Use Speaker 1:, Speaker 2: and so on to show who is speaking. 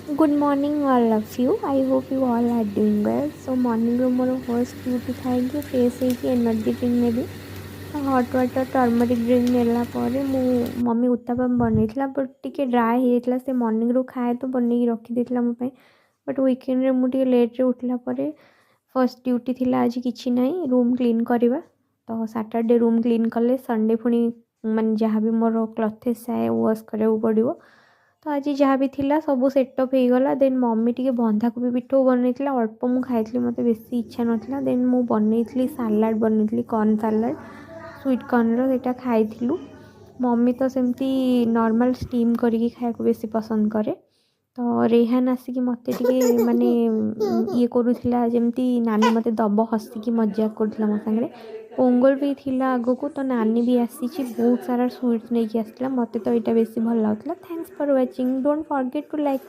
Speaker 1: Good morning, all of you. I hope you all are doing well. So morning ରୁ ମୋର first duty ଥାଏ କି fresh ହେଇକି energy drink ନେବି। Hot water turmeric drink ନେଲା ପରେ ମୁଁ ମମି ଉତ୍ତାପମ ବନେଇଥିଲା ବଟ୍ ଟିକେ ଡ୍ରାଏ ହେଇଯାଇଥିଲା। ସେ ମର୍ଣ୍ଣିଂରୁ ଖାଏ ତ ବନେଇକି ରଖିଦେଇଥିଲା ମୋ ପାଇଁ। ବଟ୍ ୱିକେଣ୍ଡରେ ମୁଁ ଟିକେ ଲେଟ୍ରେ ଉଠିଲା ପରେ ଫର୍ଷ୍ଟ ଡ୍ୟୁଟି ଥିଲା ଆଜି କିଛି ନାହିଁ, ରୁମ୍ କ୍ଲିନ୍ କରିବା। ତ ସାଟର୍ଡେ ରୁମ୍ କ୍ଲିନ୍ କଲେ ସଣ୍ଡେ ପୁଣି ମାନେ ଯାହା ବି ମୋର କ୍ଲଥେସ୍ ଥାଏ ୱାଶ୍ କରିବାକୁ ପଡ଼ିବ। ତ ଆଜି ଯାହା ବି ଥିଲା ସବୁ ସେଟଅପ୍ ହେଇଗଲା। ଦେନ୍ ମମି ଟିକେ ବନ୍ଧାକୋବି ପିଠଉ ବନେଇଥିଲା, ଅଳ୍ପ ମୁଁ ଖାଇଥିଲି, ମୋତେ ବେଶୀ ଇଚ୍ଛା ନଥିଲା। ଦେନ୍ ମୁଁ ବନେଇଥିଲି ସାଲାଡ଼, ବନେଇଥିଲି କର୍ଣ୍ଣ ସାଲାଡ଼, ସୁଇଟ୍ କର୍ଣ୍ଣର, ସେଇଟା ଖାଇଥିଲୁ। ମମି ତ ସେମିତି ନର୍ମାଲ୍ ଷ୍ଟିମ୍ କରିକି ଖାଇବାକୁ ବେଶୀ ପସନ୍ଦ କରେ। ତ ରେହାନ ଆସିକି ମୋତେ ଟିକେ ମାନେ ଇଏ କରୁଥିଲା, ଯେମିତି ନାନୀ ମୋତେ ଦବ, ହସିକି ମଜାକ କରୁଥିଲା ମୋ ସାଙ୍ଗରେ। ପୋଙ୍ଗଲ ବି ଥିଲା ଆଗକୁ, ତ ନାନୀ ବି ଆସିଛି, ବହୁତ ସାରା ସୁଇଟ୍ସ ନେଇକି ଆସିଥିଲା। ମୋତେ ତ ଏଇଟା ବେଶୀ ଭଲ ଲାଗୁଥିଲା। Thanks for watching. Don't forget to like